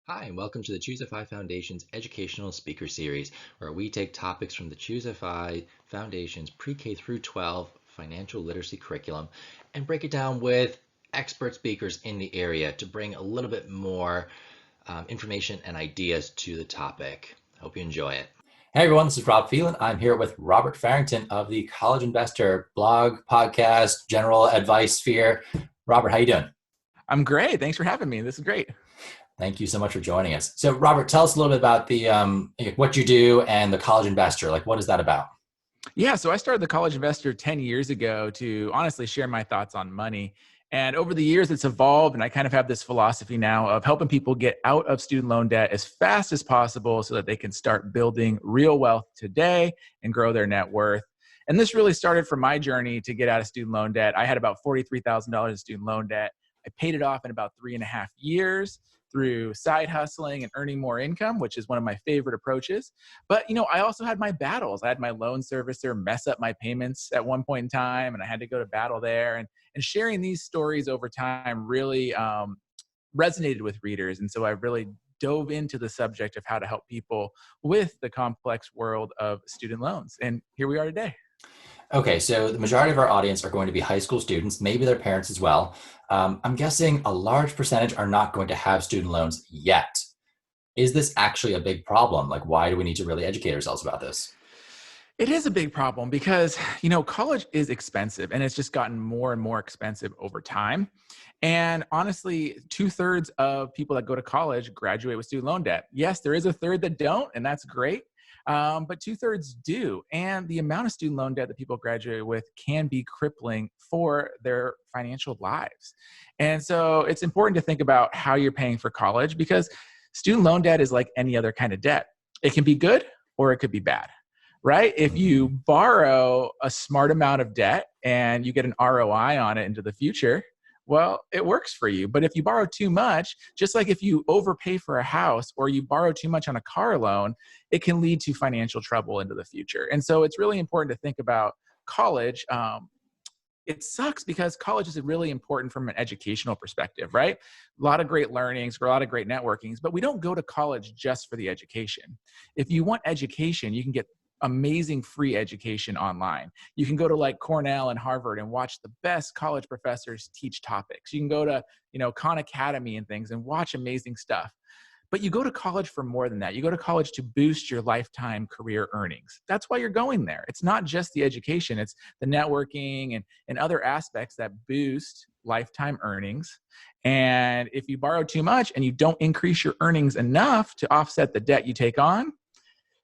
Hi, and welcome to the Choose FI Foundation's Educational Speaker Series, where we take topics from the Choose FI Foundation's pre-K through 12 financial literacy curriculum and break it down with expert speakers in the area to bring a little bit more information and ideas to the topic. Hope you enjoy it. Hey everyone, this is Rob Phelan. I'm here with Robert Farrington of the College Investor blog, podcast, general advice sphere. Robert, how you doing? I'm great. Thanks for having me. This is great. Thank you so much for joining us. So, Robert, tell us a little bit about the what you do and the College Investor. Like, what is that about? Yeah, so I started the College Investor 10 years ago to honestly share my thoughts on money. And over the years, it's evolved, and I kind of have this philosophy now of helping people get out of student loan debt as fast as possible so that they can start building real wealth today and grow their net worth. And this really started from my journey to get out of student loan debt. I had about $43,000 in student loan debt. I paid it off in about 3.5 years through side hustling and earning more income, which is one of my favorite approaches. But, I also had my battles. I had my loan servicer mess up my payments at one point in time, and I had to go to battle there. And sharing these stories over time really resonated with readers. And so I really dove into the subject of how to help people with the complex world of student loans. And here we are today. Okay, so the majority of our audience are going to be high school students, maybe their parents as well. I'm guessing a large percentage are not going to have student loans yet. Is this actually a big problem? Like, why do we need to really educate ourselves about this? It is a big problem because, college is expensive and it's just gotten more and more expensive over time. And honestly, 2/3 of people that go to college graduate with student loan debt. Yes, there is a third that don't, and that's great. But 2/3 do. And the amount of student loan debt that people graduate with can be crippling for their financial lives. And so it's important to think about how you're paying for college because student loan debt is like any other kind of debt. It can be good or it could be bad, right? If you borrow a smart amount of debt and you get an ROI on it into the future, well, it works for you. But if you borrow too much, just like if you overpay for a house or you borrow too much on a car loan, it can lead to financial trouble into the future. And so it's really important to think about college. It sucks because college is really important from an educational perspective, right? A lot of great learnings, a lot of great networkings, but we don't go to college just for the education. If you want education, you can get amazing free education online. You can go to like Cornell and Harvard and watch the best college professors teach topics. You can go to, Khan Academy and things and watch amazing stuff. But you go to college for more than that. You go to college to boost your lifetime career earnings. That's why you're going there. It's not just the education, it's the networking and other aspects that boost lifetime earnings. And if you borrow too much and you don't increase your earnings enough to offset the debt you take on,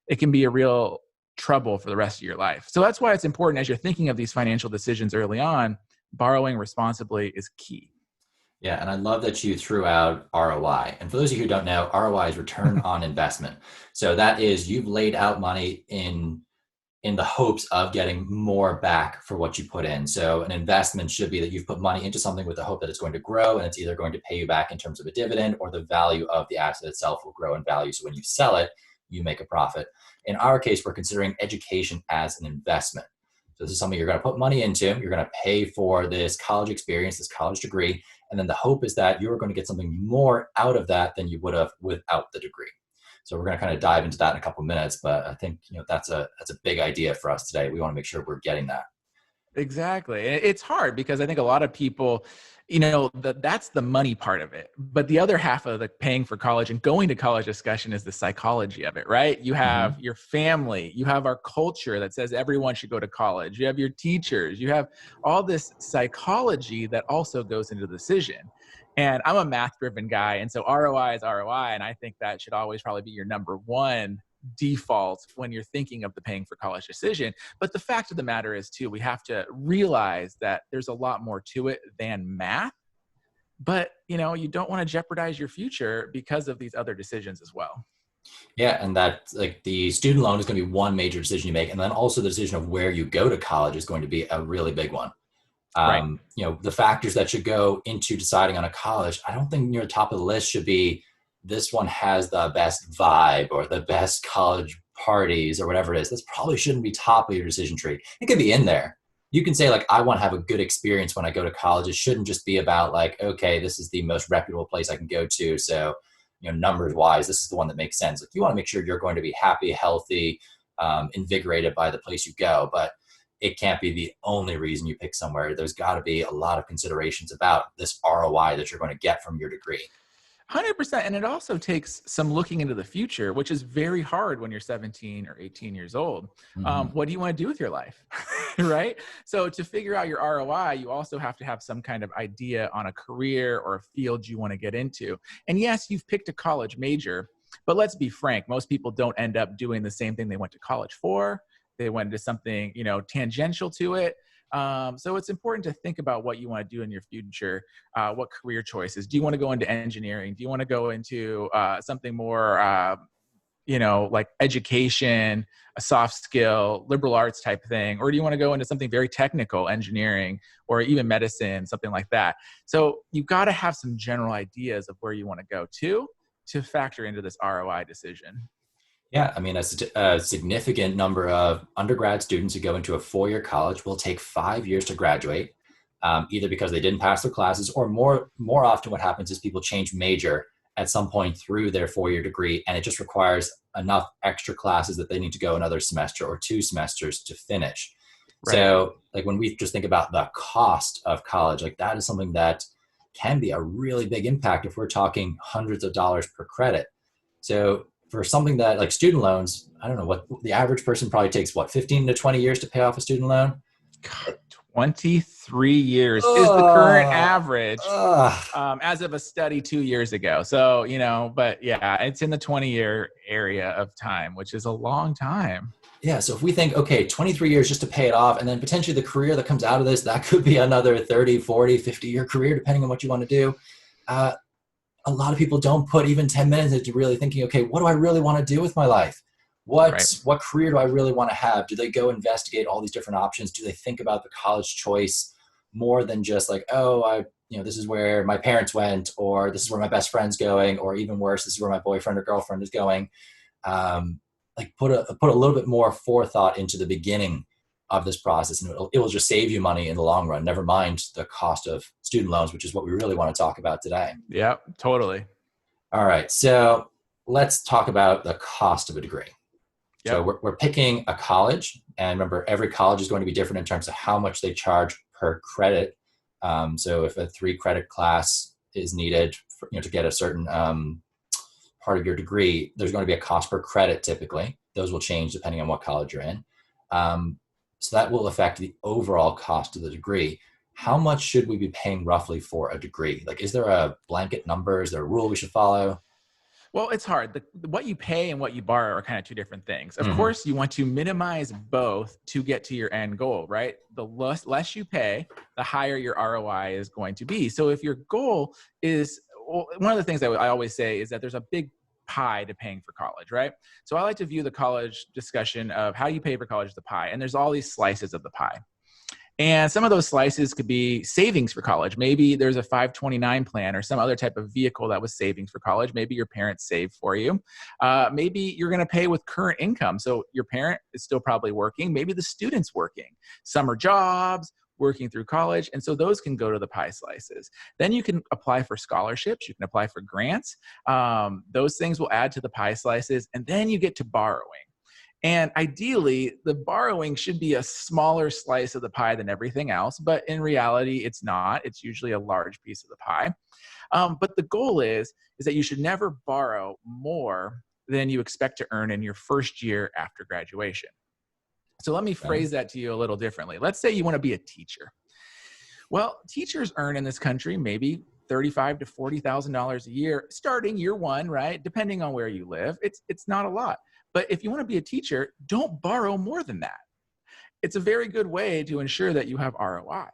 it can be a real trouble for the rest of your life. So that's why it's important as you're thinking of these financial decisions early on, borrowing responsibly is key. Yeah, and I love that you threw out ROI. And for those of you who don't know, ROI is return on investment. So that is you've laid out money in the hopes of getting more back for what you put in. So an investment should be that you've put money into something with the hope that it's going to grow and it's either going to pay you back in terms of a dividend or the value of the asset itself will grow in value. So when you sell it, you make a profit. In our case, we're considering education as an investment. So this is something you're going to put money into. You're going to pay for this college experience, this college degree. And then the hope is that you're going to get something more out of that than you would have without the degree. So we're going to kind of dive into that in a couple of minutes, but I think that's a big idea for us today. We want to make sure we're getting that. Exactly. It's hard because I think a lot of people, that's the money part of it. But the other half of the paying for college and going to college discussion is the psychology of it, right? You have your family, you have our culture that says everyone should go to college. You have your teachers, you have all this psychology that also goes into the decision. And I'm a math driven guy. And so ROI is ROI. And I think that should always probably be your number one default when you're thinking of the paying for college decision. But the fact of the matter is too, we have to realize that there's a lot more to it than math. But, you don't want to jeopardize your future because of these other decisions as well. Yeah, and that like the student loan is going to be one major decision you make. And then also the decision of where you go to college is going to be a really big one. Right. The factors that should go into deciding on a college, I don't think near the top of the list should be this one has the best vibe or the best college parties or whatever it is. This probably shouldn't be top of your decision tree. It could be in there. You can say like, I want to have a good experience when I go to college. It shouldn't just be about like, okay, this is the most reputable place I can go to. So numbers wise, this is the one that makes sense. Like, you want to make sure you're going to be happy, healthy, invigorated by the place you go, but it can't be the only reason you pick somewhere. There's got to be a lot of considerations about this ROI that you're going to get from your degree. 100%. And it also takes some looking into the future, which is very hard when you're 17 or 18 years old. What do you want to do with your life? Right? So to figure out your ROI, you also have to have some kind of idea on a career or a field you want to get into. And yes, you've picked a college major, but let's be frank, most people don't end up doing the same thing they went to college for. They went into something, tangential to it. So it's important to think about what you want to do in your future, what career choices. Do you want to go into engineering? Do you want to go into something more, like education, a soft skill, liberal arts type thing? Or do you want to go into something very technical, engineering, or even medicine, something like that? So you've got to have some general ideas of where you want to go to factor into this ROI decision. Yeah, I mean, a significant number of undergrad students who go into a 4-year college will take 5 years to graduate, either because they didn't pass their classes, or more often what happens is people change major at some point through their 4-year degree, and it just requires enough extra classes that they need to go another semester or 2 semesters to finish. Right. So like, when we just think about the cost of college, like, that is something that can be a really big impact if we're talking hundreds of dollars per credit. So for something that, like student loans, I don't know what the average person probably takes, 15 to 20 years to pay off a student loan? God, 23 years is the current average as of a study 2 years ago. So, but yeah, it's in the 20-year area of time, which is a long time. Yeah. So if we think, okay, 23 years just to pay it off, and then potentially the career that comes out of this, that could be another 30, 40, 50-year career, depending on what you want to do. A lot of people don't put even 10 minutes into really thinking, okay, what do I really want to do with my life? What career do I really want to have? Do they go investigate all these different options? Do they think about the college choice more than just like, oh, this is where my parents went, or this is where my best friend's going, or even worse, this is where my boyfriend or girlfriend is going. Like, put a little bit more forethought into the beginning of this process, and it will just save you money in the long run, never mind the cost of student loans, which is what we really want to talk about today. Yeah, totally. All right, so let's talk about the cost of a degree. Yep. So we're picking a college, and remember, every college is going to be different in terms of how much they charge per credit. So if a 3-credit class is needed to get a certain part of your degree, there's going to be a cost per credit typically. Those will change depending on what college you're in. So that will affect the overall cost of the degree. How much should we be paying roughly for a degree? Like, is there a blanket number? Is there a rule we should follow? Well, it's hard. What you pay and what you borrow are kind of two different things. Of course, you want to minimize both to get to your end goal, right? The less you pay, the higher your ROI is going to be. So if your goal is, one of the things I always say is that there's a big pie to paying for college, right? So I like to view the college discussion of how you pay for college as the pie, and there's all these slices of the pie. And some of those slices could be savings for college. Maybe there's a 529 plan or some other type of vehicle that was savings for college. Maybe your parents saved for you. Maybe you're going to pay with current income. So your parent is still probably working. Maybe the student's working. Summer jobs, working through college. And so those can go to the pie slices. Then you can apply for scholarships. You can apply for grants. Those things will add to the pie slices. And then you get to borrowing. And ideally, the borrowing should be a smaller slice of the pie than everything else. But in reality, it's not. It's usually a large piece of the pie. But the goal is that you should never borrow more than you expect to earn in your first year after graduation. So let me phrase that to you a little differently. Let's say you want to be a teacher. Well, teachers earn in this country maybe $35,000 to $40,000 a year, starting year one, right? Depending on where you live. It's not a lot. But if you want to be a teacher, don't borrow more than that. It's a very good way to ensure that you have ROI.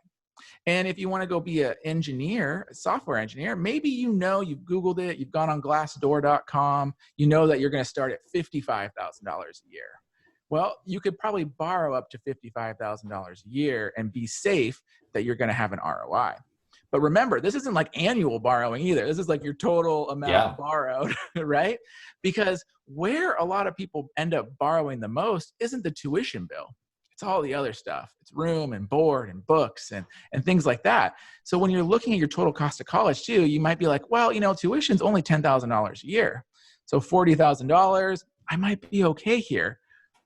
And if you want to go be an engineer, a software engineer, maybe you've Googled it, you've gone on glassdoor.com, you know that you're going to start at $55,000 a year. Well, you could probably borrow up to $55,000 a year and be safe that you're going to have an ROI. But remember, this isn't like annual borrowing either. This is like your total amount borrowed, right? Because where a lot of people end up borrowing the most isn't the tuition bill. It's all the other stuff. It's room and board and books and things like that. So when you're looking at your total cost of college too, you might be like, well, tuition's only $10,000 a year. So $40,000, I might be okay here.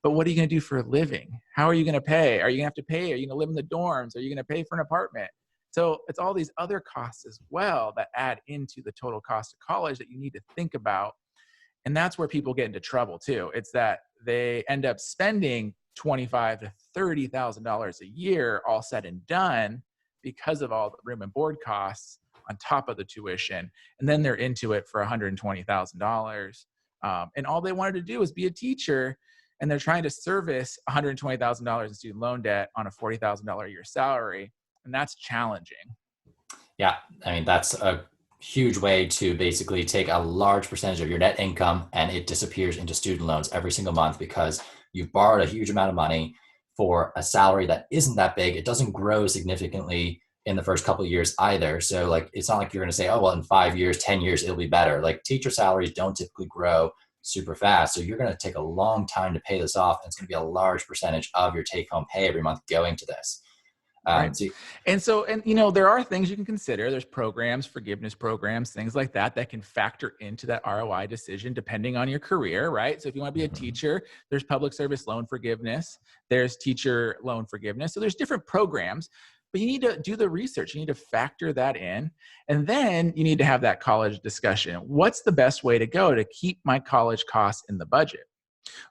But what are you going to do for a living? How are you going to pay? Are you going to have to pay? Are you going to live in the dorms? Are you going to pay for an apartment? So it's all these other costs as well that add into the total cost of college that you need to think about. And that's where people get into trouble too. It's that they end up spending $25,000 to $30,000 a year, all said and done, because of all the room and board costs on top of the tuition. And then they're into it for $120,000. And all they wanted to do was be a teacher. And they're trying to service $120,000 in student loan debt on a $40,000 a year salary. And that's challenging. Yeah, I mean, that's a huge way to basically take a large percentage of your net income and it disappears into student loans every single month because you've borrowed a huge amount of money for a salary that isn't that big. It doesn't grow significantly in the first couple of years either. So like, it's not like you're going to say, oh, well, in 5 years, 10 years, it'll be better. Like teacher salaries don't typically grow super fast. So you're going to take a long time to pay this off. And it's going to be a large percentage of your take home pay every month going to this. Right. And there are things you can consider. There's programs, forgiveness programs, things like that can factor into that ROI decision depending on your career, right? So if you want to be a teacher, there's public service loan forgiveness, there's teacher loan forgiveness. So there's different programs, but you need to do the research. You need to factor that in. And then you need to have that college discussion. What's the best way to go to keep my college costs in the budget,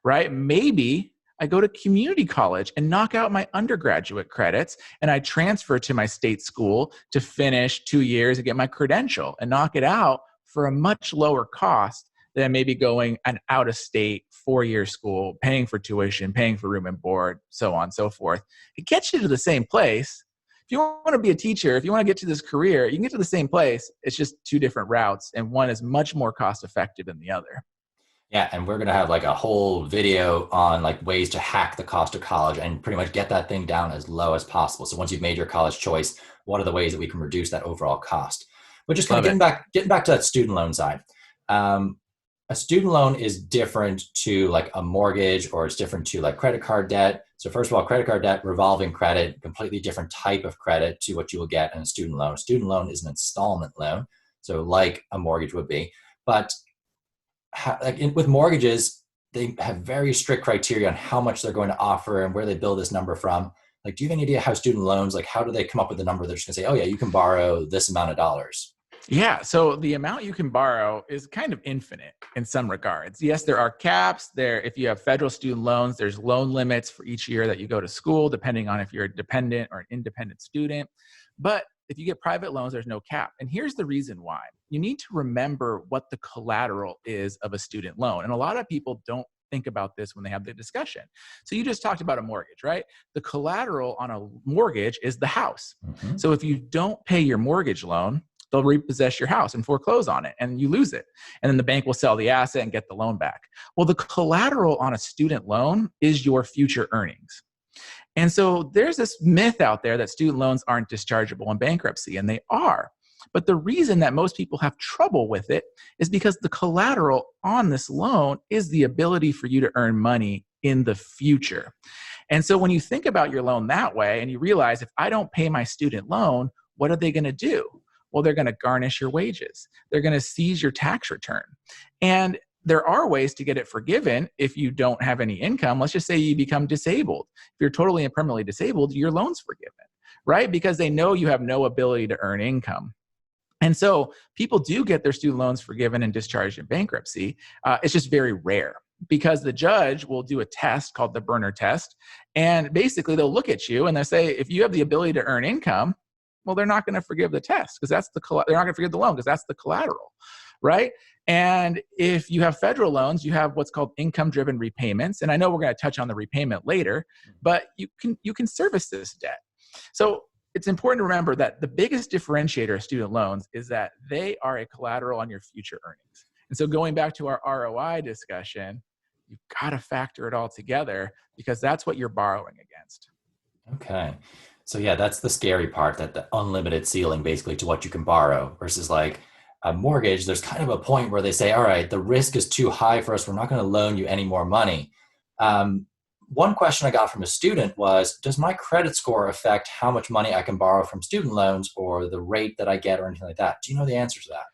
right? Maybe I go to community college and knock out my undergraduate credits and I transfer to my state school to finish 2 years and get my credential and knock it out for a much lower cost than maybe going an out-of-state 4-year school, paying for tuition, paying for room and board, so on and so forth. It gets you to the same place. If you want to be a teacher, if you want to get to this career, you can get to the same place. It's just 2 different routes, and one is much more cost-effective than the other. Yeah, and we're going to have like a whole video on like ways to hack the cost of college and pretty much get that thing down as low as possible. So once you've made your college choice, what are the ways that we can reduce that overall cost? But just kind of getting back to that student loan side. A student loan is different to like a mortgage, or it's different to like credit card debt. So first of all, credit card debt, revolving credit, completely different type of credit to what you will get in a student loan. A student loan is an installment loan, so like a mortgage would be. But with mortgages, they have very strict criteria on how much they're going to offer and where they build this number from. Like, do you have any idea how student loans, like how do they come up with the number? They're just gonna say, oh yeah, you can borrow this amount of dollars. Yeah, so the amount you can borrow is kind of infinite in some regards. Yes, there are caps there. If you have federal student loans, there's loan limits for each year that you go to school, depending on if you're a dependent or an independent student. But if you get private loans, there's no cap. And here's the reason why. You need to remember what the collateral is of a student loan. And a lot of people don't think about this when they have the discussion. So you just talked about a mortgage, right? The collateral on a mortgage is the house. Mm-hmm. So if you don't pay your mortgage loan, they'll repossess your house and foreclose on it and you lose it. And then the bank will sell the asset and get the loan back. Well, the collateral on a student loan is your future earnings. And so there's this myth out there that student loans aren't dischargeable in bankruptcy, and they are. But the reason that most people have trouble with it is because the collateral on this loan is the ability for you to earn money in the future. And so when you think about your loan that way and you realize, if I don't pay my student loan, what are they going to do? Well, they're going to garnish your wages. They're going to seize your tax return. And there are ways to get it forgiven if you don't have any income. Let's just say you become disabled. If you're totally and permanently disabled, your loan's forgiven, right? Because they know you have no ability to earn income. And so people do get their student loans forgiven and discharged in bankruptcy. It's just very rare because the judge will do a test called the Berner test. And basically they'll look at you and they'll say, if you have the ability to earn income, well, they're not going to forgive the test because they're not going to forgive the loan because that's the collateral, right? And if you have federal loans, you have what's called income-driven repayments. And I know we're going to touch on the repayment later, but you can service this debt. So it's important to remember that the biggest differentiator of student loans is that they are a collateral on your future earnings. And so going back to our ROI discussion, you've got to factor it all together because that's what you're borrowing against. Okay. So yeah, that's the scary part, that the unlimited ceiling basically to what you can borrow versus like a mortgage. There's kind of a point where they say, all right, the risk is too high for us. We're not going to loan you any more money. one question I got from a student was, does my credit score affect how much money I can borrow from student loans or the rate that I get or anything like that? Do you know the answer to that?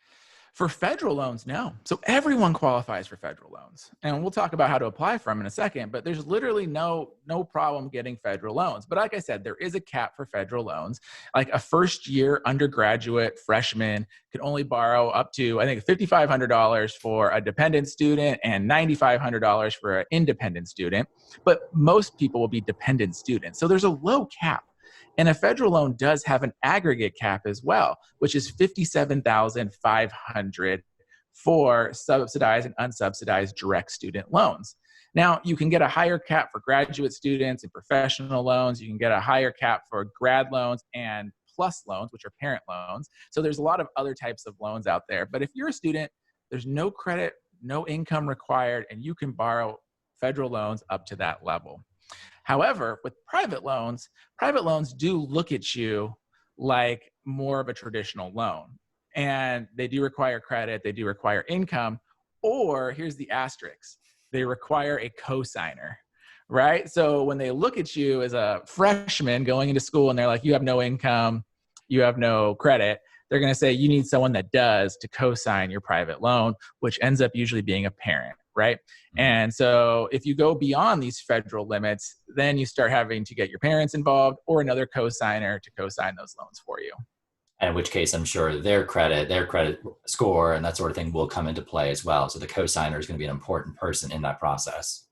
For federal loans, no. So everyone qualifies for federal loans. And we'll talk about how to apply for them in a second, but there's literally no problem getting federal loans. But like I said, there is a cap for federal loans. Like a first year undergraduate freshman can only borrow up to, I think, $5,500 for a dependent student and $9,500 for an independent student. But most people will be dependent students. So there's a low cap. And a federal loan does have an aggregate cap as well, which is $57,500 for subsidized and unsubsidized direct student loans. Now, you can get a higher cap for graduate students and professional loans. You can get a higher cap for grad loans and plus loans, which are parent loans. So there's a lot of other types of loans out there. But if you're a student, there's no credit, no income required, and you can borrow federal loans up to that level. However, with private loans do look at you like more of a traditional loan. And they do require credit, they do require income, or here's the asterisk, they require a cosigner, right? So when they look at you as a freshman going into school and they're like, you have no income, you have no credit, they're going to say you need someone that does to cosign your private loan, which ends up usually being a parent. Right. And so if you go beyond these federal limits, then you start having to get your parents involved or another cosigner to cosign those loans for you. And in which case, I'm sure their credit score and that sort of thing will come into play as well. So the cosigner is going to be an important person in that process.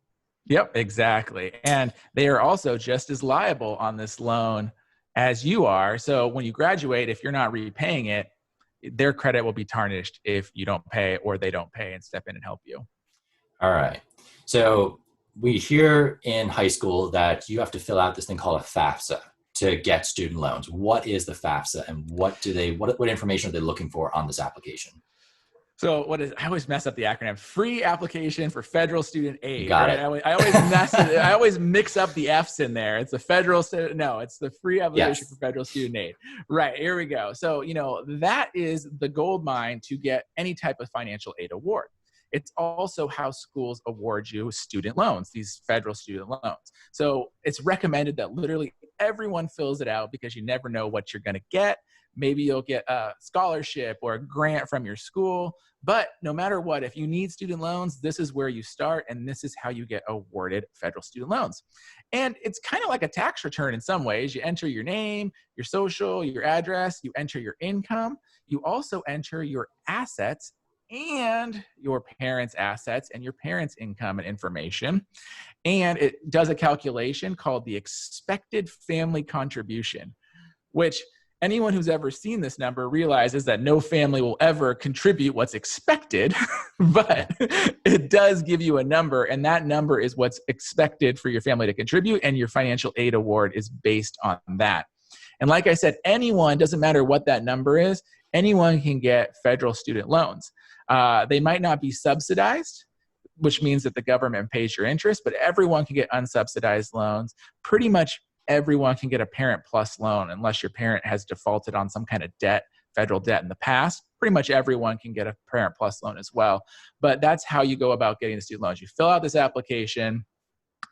Yep, exactly. And they are also just as liable on this loan as you are. So when you graduate, if you're not repaying it, their credit will be tarnished if you don't pay or they don't pay and step in and help you. All right. So we hear in high school that you have to fill out this thing called a FAFSA to get student loans. What is the FAFSA and what information are they looking for on this application? So I always mess up the acronym, free application for federal student aid. You got right? it. I always mix up the F's in there. It's the it's the free application for federal student aid. Right, here we go. So, that is the gold mine to get any type of financial aid award. It's also how schools award you student loans, these federal student loans. So it's recommended that literally everyone fills it out because you never know what you're going to get. Maybe you'll get a scholarship or a grant from your school. But no matter what, if you need student loans, this is where you start, and this is how you get awarded federal student loans. And it's kind of like a tax return in some ways. You enter your name, your social, your address, you enter your income. You also enter your assets and your parents' assets and your parents' income and information. And it does a calculation called the expected family contribution, which anyone who's ever seen this number realizes that no family will ever contribute what's expected, but it does give you a number, and that number is what's expected for your family to contribute, and your financial aid award is based on that. And like I said, anyone, doesn't matter what that number is, anyone can get federal student loans. They might not be subsidized, which means that the government pays your interest, but everyone can get unsubsidized loans. Pretty much everyone can get a parent plus loan unless your parent has defaulted on some kind of debt, federal debt in the past. Pretty much everyone can get a parent plus loan as well. But that's how you go about getting the student loans. You fill out this application,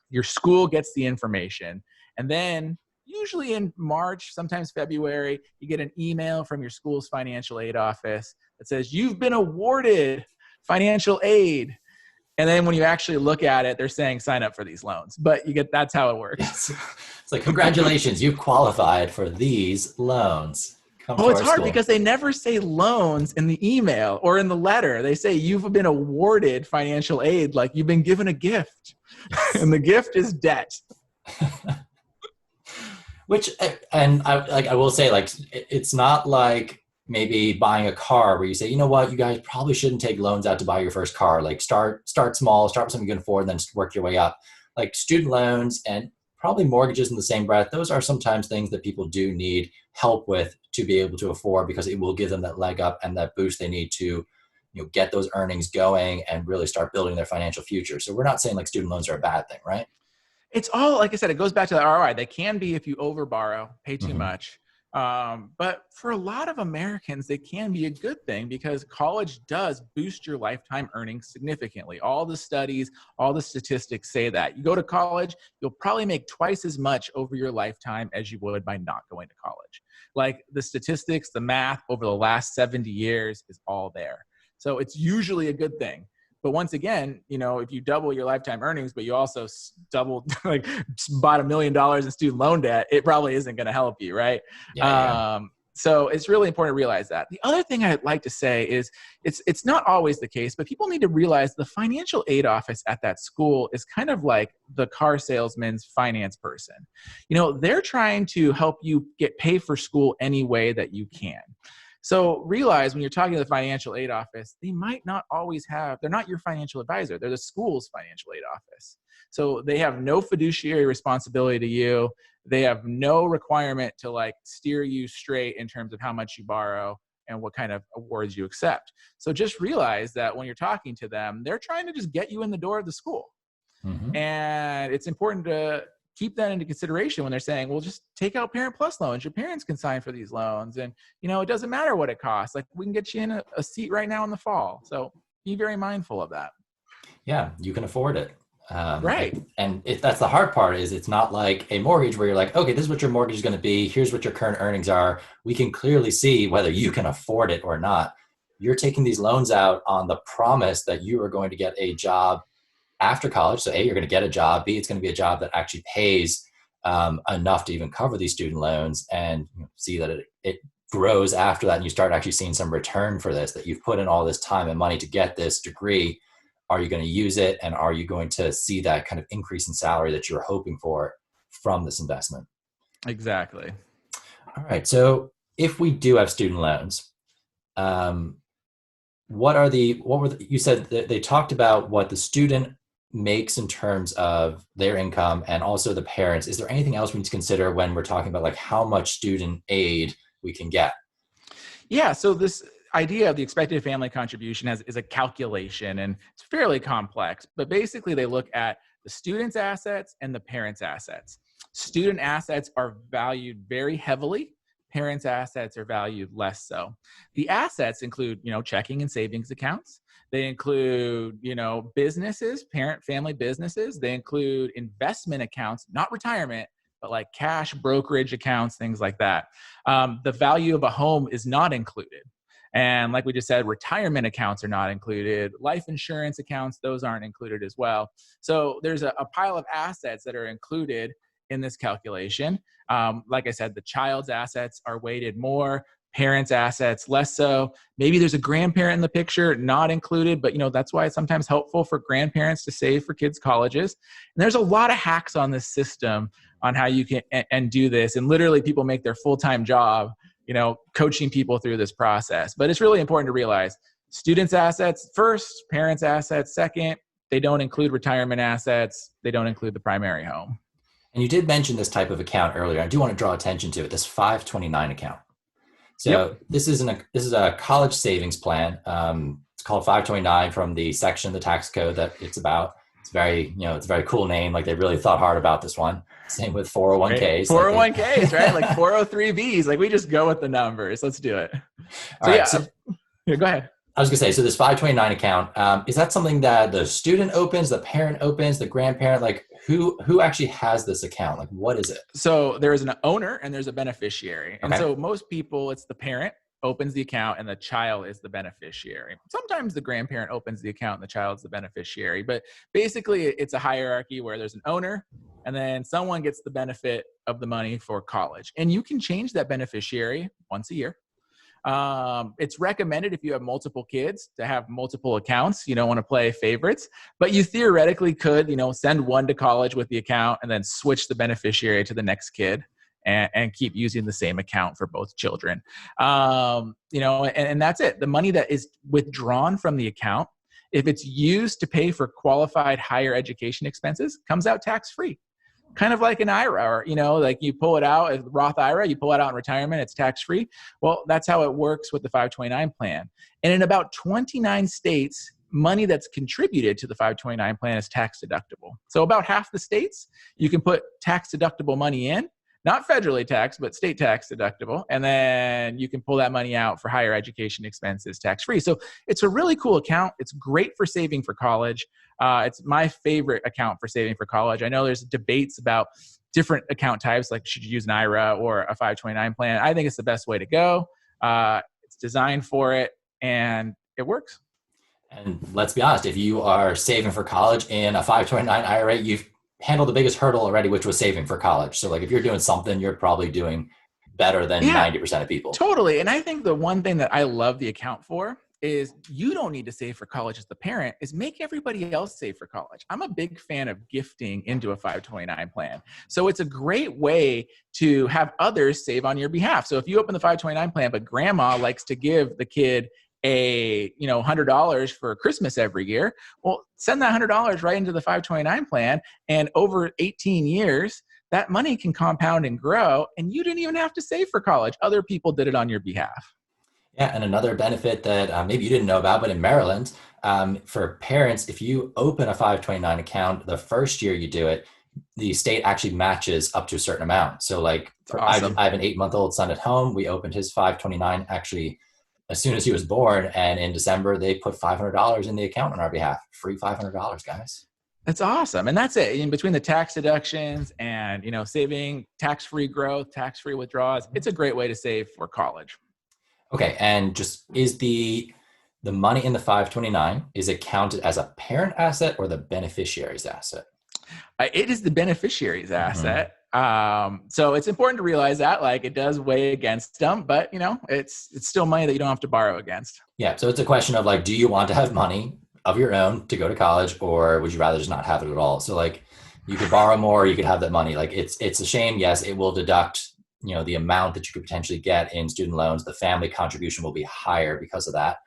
your school gets the information, and then usually in March, sometimes February, you get an email from your school's financial aid office that says, you've been awarded financial aid. And then when you actually look at it, they're saying sign up for these loans. But that's how it works. It's like, congratulations, you've qualified for these loans. It's hard because they never say loans in the email or in the letter. They say you've been awarded financial aid, like you've been given a gift. And the gift is debt. I will say, like, it's not like maybe buying a car where you say, you know what, you guys probably shouldn't take loans out to buy your first car. Like start small, start with something you can afford, then work your way up. Like student loans and probably mortgages in the same breath. Those are sometimes things that people do need help with to be able to afford, because it will give them that leg up and that boost they need to, get those earnings going and really start building their financial future. So we're not saying like student loans are a bad thing, right? It's all, like I said, it goes back to the ROI. They can be if you overborrow, pay too much. But for a lot of Americans, they can be a good thing because college does boost your lifetime earnings significantly. All the studies, all the statistics say that. You go to college, you'll probably make twice as much over your lifetime as you would by not going to college. Like the statistics, the math over the last 70 years is all there. So it's usually a good thing. But once again, if you double your lifetime earnings, but you also doubled, like bought $1 million in student loan debt, it probably isn't going to help you, right? Yeah. So it's really important to realize that. The other thing I'd like to say is it's not always the case, but people need to realize the financial aid office at that school is kind of like the car salesman's finance person. They're trying to help you pay for school any way that you can. So realize when you're talking to the financial aid office, they might not always they're not your financial advisor. They're the school's financial aid office. So they have no fiduciary responsibility to you. They have no requirement to steer you straight in terms of how much you borrow and what kind of awards you accept. So just realize that when you're talking to them, they're trying to just get you in the door of the school. Mm-hmm. And it's important to keep that into consideration when they're saying, well, just take out Parent Plus loans. Your parents can sign for these loans. And, it doesn't matter what it costs. We can get you in a seat right now in the fall. So be very mindful of that. Yeah, you can afford it. Right. And if that's the hard part, is it's not like a mortgage where you're like, okay, this is what your mortgage is going to be. Here's what your current earnings are. We can clearly see whether you can afford it or not. You're taking these loans out on the promise that you are going to get a job after college. So A, you're going to get a job. B, it's going to be a job that actually pays enough to even cover these student loans, and see that it grows after that. And you start actually seeing some return for this, that you've put in all this time and money to get this degree. Are you going to use it? And are you going to see that kind of increase in salary that you're hoping for from this investment? Exactly. All right. So if we do have student loans, you said that they talked about what the student makes in terms of their income and also the parents. Is there anything else we need to consider when we're talking about how much student aid we can get? Yeah. So this idea of the expected family contribution is a calculation, and it's fairly complex, but basically they look at the student's assets and the parent's assets. Student assets are valued very heavily. Parents' assets are valued less so. The assets include, checking and savings accounts. They include, businesses, family businesses. They include investment accounts, not retirement, but like cash brokerage accounts, things like that. The value of a home is not included. And like we just said, retirement accounts are not included. Life insurance accounts, those aren't included as well. So there's a pile of assets that are included in this calculation. Like I said, the child's assets are weighted more, parents' assets less so. Maybe there's a grandparent in the picture, not included, but that's why it's sometimes helpful for grandparents to save for kids' colleges. And there's a lot of hacks on this system on how you can and do this. And literally people make their full-time job coaching people through this process. But it's really important to realize students' assets first, parents' assets second. They don't include retirement assets. They don't include the primary home. And you did mention this type of account earlier. I do want to draw attention to it, this 529 account. So Yep. This is a college savings plan. It's called 529 from the section of the tax code that it's about. It's it's a very cool name. They really thought hard about this one. Same with 401ks. 401ks, right? Like 403bs. We just go with the numbers. Let's do it. Yeah, go ahead. I was gonna say, so this 529 account, is that something that the student opens, the parent opens, the grandparent? Who actually has this account? What is it? So there is an owner and there's a beneficiary. And Okay. so most people, it's the parent opens the account and the child is the beneficiary. Sometimes the grandparent opens the account and the child's the beneficiary. But basically, it's a hierarchy where there's an owner and then someone gets the benefit of the money for college. And you can change that beneficiary once a year. It's recommended if you have multiple kids to have multiple accounts. You don't want to play favorites, but you theoretically could, send one to college with the account and then switch the beneficiary to the next kid and keep using the same account for both children. And that's it. The money that is withdrawn from the account, if it's used to pay for qualified higher education expenses, comes out tax-free. Kind of like an IRA, or, you pull it out, a Roth IRA, you pull it out in retirement, it's tax-free. Well, that's how it works with the 529 plan. And in about 29 states, money that's contributed to the 529 plan is tax deductible. So about half the states, you can put tax deductible money in, not federally taxed, but state tax deductible. And then you can pull that money out for higher education expenses tax-free. So it's a really cool account. It's great for saving for college. It's my favorite account for saving for college. I know there's debates about different account types, like should you use an IRA or a 529 plan. I think it's the best way to go. It's designed for it, and it works. And let's be honest, if you are saving for college in a 529 IRA, you've handled the biggest hurdle already, which was saving for college. So like if you're doing something, you're probably doing better than 90% of people. Totally. And I think the one thing that I love the account for is you don't need to save for college as the parent, is make everybody else save for college. I'm a big fan of gifting into a 529 plan. So it's a great way to have others save on your behalf. So if you open the 529 plan, but grandma likes to give the kid $100 for Christmas every year, well, send that $100 right into the 529 plan. And over 18 years, that money can compound and grow, and you didn't even have to save for college. Other people did it on your behalf. Yeah, and another benefit that maybe you didn't know about, but in Maryland, for parents, if you open a 529 account, the first year you do it, the state actually matches up to a certain amount. So like, awesome. I have an 8-month-old son at home. We opened his 529 actually as soon as he was born, and in December, they put $500 in the account on our behalf. Free $500, guys. That's awesome. And that's it. In between the tax deductions and, saving, tax-free growth, tax-free withdrawals, it's a great way to save for college. Okay. And just is the money in the 529, is it counted as a parent asset or the beneficiary's asset? It is the beneficiary's asset. So it's important to realize that, like, it does weigh against them, but it's still money that you don't have to borrow against. Yeah. So it's a question of like, do you want to have money of your own to go to college, or would you rather just not have it at all? So like, you could borrow more, or you could have that money. Like it's a shame. Yes, it will deduct, the amount that you could potentially get in student loans. The family contribution will be higher because of that,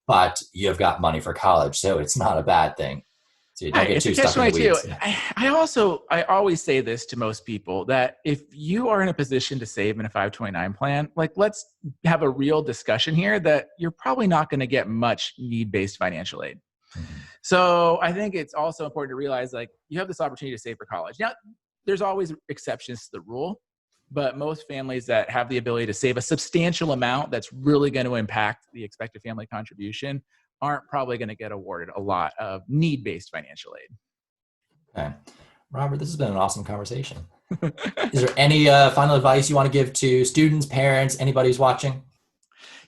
but you've got money for college. So it's not a bad thing. So you don't get too stuck in the weeds. I always say this to most people, that if you are in a position to save in a 529 plan, like, let's have a real discussion here that you're probably not going to get much need-based financial aid. Mm-hmm. So I think it's also important to realize, like, you have this opportunity to save for college. Now, there's always exceptions to the rule, but most families that have the ability to save a substantial amount that's really going to impact the expected family contribution aren't probably going to get awarded a lot of need-based financial aid. Okay. Robert, this has been an awesome conversation. Is there any final advice you want to give to students, parents, anybody who's watching?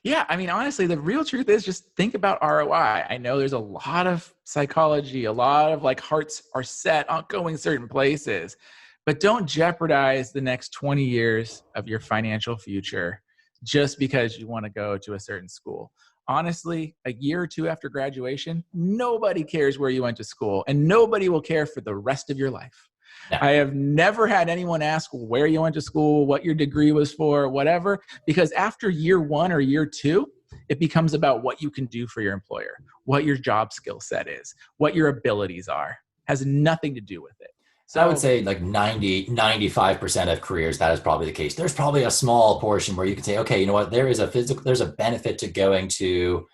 Yeah, I mean, honestly, the real truth is just think about ROI. I know there's a lot of psychology, a lot of like hearts are set on going certain places, but don't jeopardize the next 20 years of your financial future just because you want to go to a certain school. Honestly, a year or two after graduation, nobody cares where you went to school, and nobody will care for the rest of your life. Yeah. I have never had anyone ask where you went to school, what your degree was for, whatever, because after year one or year two, it becomes about what you can do for your employer, what your job skill set is, what your abilities are. Has nothing to do with it. So I would say like 95% of careers, that is probably the case. There's probably a small portion where you can say, okay, you know what, there's a benefit to going to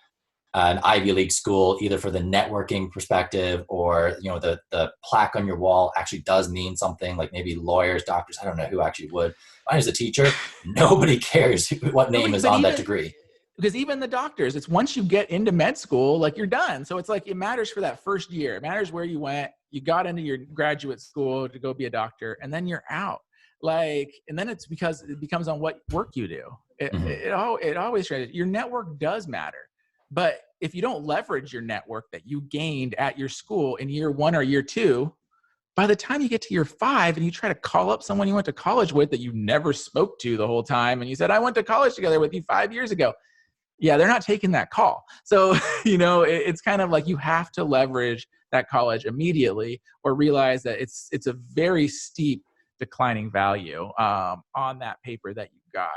an Ivy League school, either for the networking perspective or, the plaque on your wall actually does mean something, like maybe lawyers, doctors, I don't know who actually would. Mine as a teacher, nobody cares what name is on that degree. Because even the doctors, it's once you get into med school, like, you're done. So it's like, it matters for that first year. It matters where you went. You got into your graduate school to go be a doctor, and then you're out. Like, and then it's because it becomes on what work you do. It always, your network does matter. But if you don't leverage your network that you gained at your school in year one or year two, by the time you get to year 5 and you try to call up someone you went to college with that you never spoke to the whole time, and you said, I went to college together with you 5 years ago. Yeah, they're not taking that call. So, it's kind of like you have to leverage that college immediately, or realize that it's a very steep declining value on that paper that you got.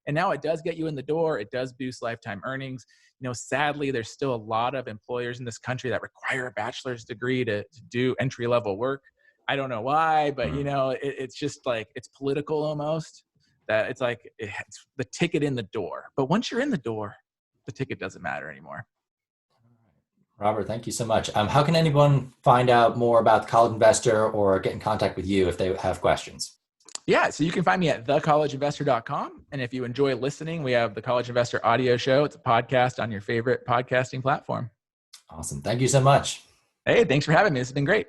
And now it does get you in the door. It does boost lifetime earnings. Sadly, there's still a lot of employers in this country that require a bachelor's degree to do entry-level work. I don't know why, but, it's just like, it's political almost, that it's like, it's the ticket in the door. But once you're in the door, the ticket doesn't matter anymore. Robert, thank you so much. How can anyone find out more about the College Investor or get in contact with you if they have questions? Yeah, so you can find me at thecollegeinvestor.com. And if you enjoy listening, we have the College Investor audio show. It's a podcast on your favorite podcasting platform. Awesome. Thank you so much. Hey, thanks for having me. This has been great.